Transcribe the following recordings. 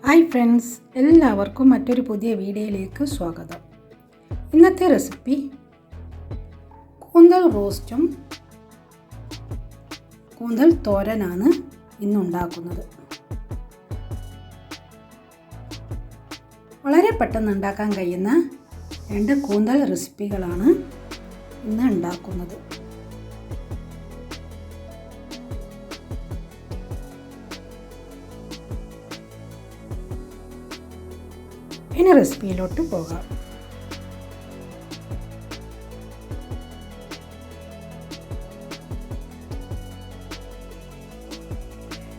Hi friends, എല്ലാവർക്കും മറ്റൊരു പുതിയ വീഡിയോയിലേക്ക് സ്വാഗതം. ഇന്നത്തെ റെസിപ്പി കൂന്തൽ റോസ്റ്റും കൂന്തൽ തോരനാണ് ഇന്നുണ്ടാക്കുന്നത്. വളരെ പെട്ടെന്ന് ഉണ്ടാക്കാൻ കഴിയുന്ന രണ്ട് കൂന്തൽ റെസിപ്പികളാണ് ഇന്ന് ഉണ്ടാക്കുന്നത്. ഇനി റെസിപ്പിയിലോട്ട് പോകാം.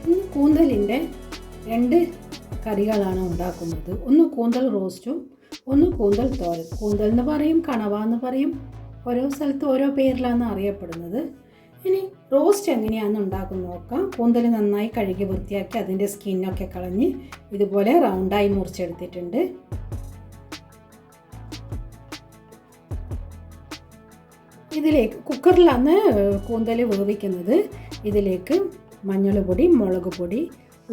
ഇന്ന് കൂന്തലിൻ്റെ രണ്ട് കറികളാണ് ഉണ്ടാക്കുന്നത്. ഒന്ന് കൂന്തൽ റോസ്റ്റും ഒന്ന് കൂന്തൽ തോരൻ. കൂന്തൽ എന്ന് പറയും, കണവ എന്ന് പറയും, ഓരോ സ്ഥലത്ത് ഓരോ പേരിലാണ് അറിയപ്പെടുന്നത്. ഇനി റോസ്റ്റ് എങ്ങനെയാണെന്ന് ഉണ്ടാക്കുന്നത് നോക്കാം. കൂന്തൽ നന്നായി കഴുകി വൃത്തിയാക്കി അതിൻ്റെ സ്കിന്നൊക്കെ കളഞ്ഞ് ഇതുപോലെ റൗണ്ടായി മുറിച്ചെടുത്തിട്ടുണ്ട്. ഇതിലേക്ക് കുക്കറിലാണ് കൂന്തൽ വേവിക്കുന്നത്. ഇതിലേക്ക് മഞ്ഞൾപ്പൊടി, മുളക് പൊടി,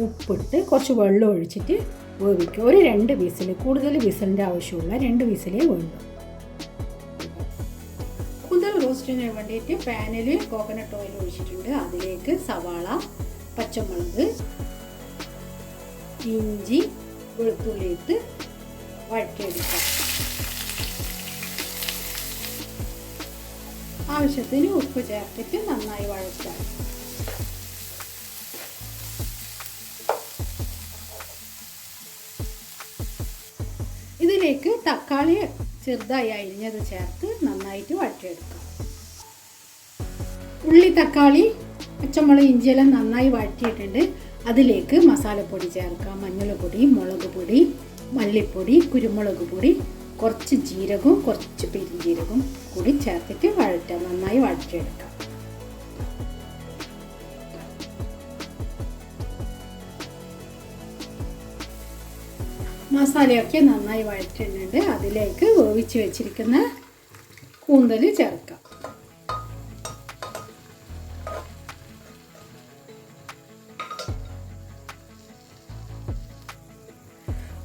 ഉപ്പിട്ട് കുറച്ച് വെള്ളം ഒഴിച്ചിട്ട് വേവിക്കുക. ഒരു 2 വിസിൽ, കൂടുതൽ വിസിലിൻ്റെ ആവശ്യമുള്ള 2 വിസിലേ വേണ്ടു. കൂന്തൽ റോസ്റ്റിന് വേണ്ടിയിട്ട് പാനിൽ കോക്കനട്ട് ഓയിൽ ഒഴിച്ചിട്ടുണ്ട്. അതിലേക്ക് സവാള, പച്ചമുളക്, ഇഞ്ചി, വെളുത്തുള്ളി ഇട്ട് വഴറ്റിയെടുക്കാം. ആവശ്യത്തിന് ഉപ്പ് ചേർത്തിട്ട് നന്നായി വഴറ്റാം. ഇതിലേക്ക് തക്കാളി ചെറുതായി അരിഞ്ഞത് ചേർത്ത് നന്നായിട്ട് വഴറ്റിയെടുക്കാം. ഉള്ളി, തക്കാളി, പച്ചമുളക്, ഇഞ്ചിയെല്ലാം നന്നായി വഴറ്റിയിട്ടുണ്ട്. അതിലേക്ക് മസാലപ്പൊടി ചേർക്കാം. മഞ്ഞൾപ്പൊടി, മുളക് പൊടി, മല്ലിപ്പൊടി, കുരുമുളക് പൊടി, കുറച്ച് ജീരകവും കുറച്ച് പെരുംജീരകവും കൂടി ചേർത്തിട്ട് വഴറ്റാം. നന്നായി വഴറ്റിയെടുക്കാം. മസാലയൊക്കെ നന്നായി വഴറ്റുന്നുണ്ട്. അതിലേക്ക് വേവിച്ച് വെച്ചിരിക്കുന്ന കൂന്തൽ ചേർക്കാം.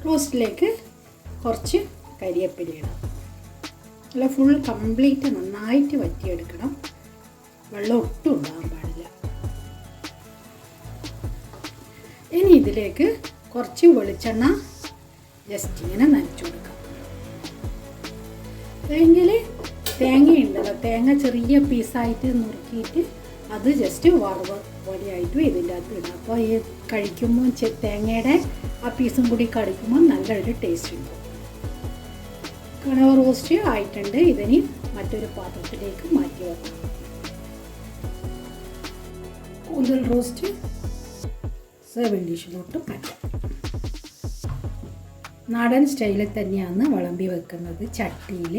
റോസ്റ്റിലേക്ക് കുറച്ച് കരിവേപ്പില ഇടാം. അല്ല, ഫുൾ കംപ്ലീറ്റ് നന്നായിട്ട് വറ്റിയെടുക്കണം. വെള്ളം ഒട്ടും ഉണ്ടാകാൻ പാടില്ല. ഇനി ഇതിലേക്ക് കുറച്ച് വെളിച്ചെണ്ണ ജസ്റ്റ് ഇങ്ങനെ നനച്ചു കൊടുക്കാം. അല്ലെങ്കിൽ തേങ്ങയുണ്ടല്ലോ, തേങ്ങ ചെറിയ പീസായിട്ട് നുറുക്കിയിട്ട് അത് ജസ്റ്റ് വറവ് പൊടിയായിട്ടും ഇതിൻ്റെ അകത്ത് ഇടാം. അപ്പോൾ ഈ കഴിക്കുമ്പോൾ തേങ്ങയുടെ ആ പീസും കൂടി കടിക്കുമ്പോൾ നല്ലൊരു ടേസ്റ്റ് ഉണ്ടാവും. കണവ റോസ്റ്റ് ആയിട്ടുണ്ട്. ഇതിന് മറ്റൊരു പാത്രത്തിലേക്ക് മാറ്റി വെക്കാം. കൂന്തൽ റോസ്റ്റ് സെർവിംഗ് ഡിഷിലോട്ട് മാറ്റാം. നാടൻ സ്റ്റൈലിൽ തന്നെയാണ് വിളമ്പി വെക്കുന്നത്. ചട്ടിയിൽ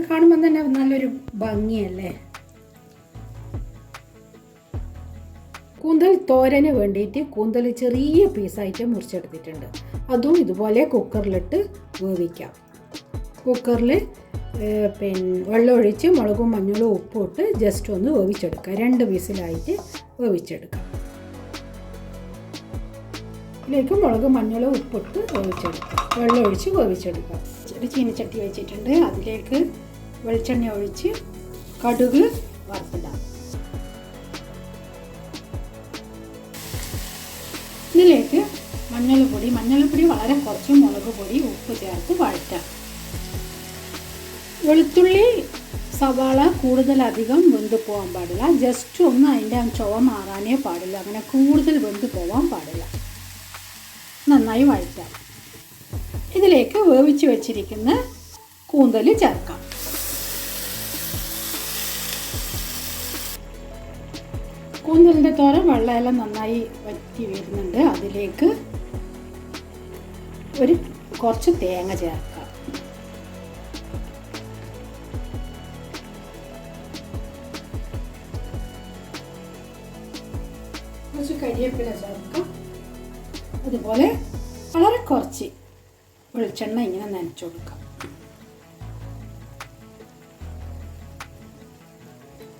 കാണുമ്പോൾ തന്നെ നല്ലൊരു ഭംഗിയല്ലേ. കൂന്തൽ തോരന് വേണ്ടിയിട്ട് കൂന്തൽ ചെറിയ പീസായിട്ട് മുറിച്ചെടുത്തിട്ടുണ്ട്. അതും ഇതുപോലെ കുക്കറിലിട്ട് വേവിക്കാം. കുക്കറിൽ വെള്ളം ഒഴിച്ച് മുളകും മഞ്ഞളും ഉപ്പും ഇട്ട് ജസ്റ്റ് ഒന്ന് വേവിച്ചെടുക്കുക. 2 വിസിലായിട്ട് വേവിച്ചെടുക്കാം. ഇതിലേക്ക് മുളകും മഞ്ഞളും ഉപ്പിട്ട് വേവിച്ചെടുക്കാം. വെള്ളം ഒഴിച്ച് വേവിച്ചെടുക്കാം. ഒരു ചീനച്ചട്ടി വെച്ചിട്ടുണ്ട്. അതിലേക്ക് വെളിച്ചെണ്ണ ഒഴിച്ച് കടുക് വറുത്തിടാം. ഇതിലേക്ക് മഞ്ഞൾപ്പൊടി വളരെ കുറച്ച്, മുളക് പൊടി, ഉപ്പ് ചേർത്ത് വഴറ്റാം. വെളുത്തുള്ളി, സവാള കൂടുതലധികം വെന്ത് പോകാൻ പാടില്ല. ജസ്റ്റ് ഒന്ന് അതിൻ്റെ ചുവ മാറാനേ പാടില്ല. അങ്ങനെ കൂടുതൽ വെന്ത് പോകാൻ പാടില്ല. നന്നായി വഴറ്റാം. ഇതിലേക്ക് വേവിച്ച് വെച്ചിരിക്കുന്ന കൂന്തൽ ചേർക്കാം. കൂന്തലിൻ്റെ തോരൻ വെള്ളമെല്ലാം നന്നായി വറ്റി വരുന്നുണ്ട്. അതിലേക്ക് കുറച്ച് തേങ്ങ ചേർക്കാം. കുറച്ച് കരിവേപ്പില ചേർക്കാം. അതുപോലെ വളരെ കുറച്ച് വെളിച്ചെണ്ണ ഇങ്ങനെ നനച്ചു കൊടുക്കാം.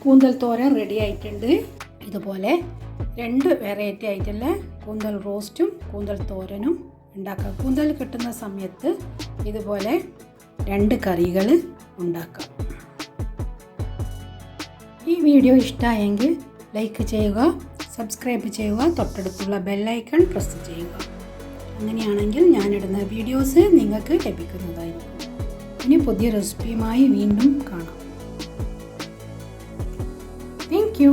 കൂന്തൽ തോരൻ റെഡി ആയിട്ടുണ്ട്. ഇതുപോലെ 2 വെറൈറ്റി ആയിട്ടുള്ള കൂന്തൽ റോസ്റ്റും കൂന്തൽ തോരനും ഉണ്ടാക്കാം. കൂന്തൽ കിട്ടുന്ന സമയത്ത് ഇതുപോലെ 2 കറികൾ ഉണ്ടാക്കാം. ഈ വീഡിയോ ഇഷ്ടമായെങ്കിൽ ലൈക്ക് ചെയ്യുക, സബ്സ്ക്രൈബ് ചെയ്യുക, തൊട്ടടുത്തുള്ള ബെല്ലൈക്കൺ പ്രസ് ചെയ്യുക. അങ്ങനെയാണെങ്കിൽ ഞാനിടുന്ന വീഡിയോസ് നിങ്ങൾക്ക് ലഭിക്കുന്നതായിരിക്കും. ഇനി പുതിയ റെസിപ്പിയുമായി വീണ്ടും കാണാം. Thank you.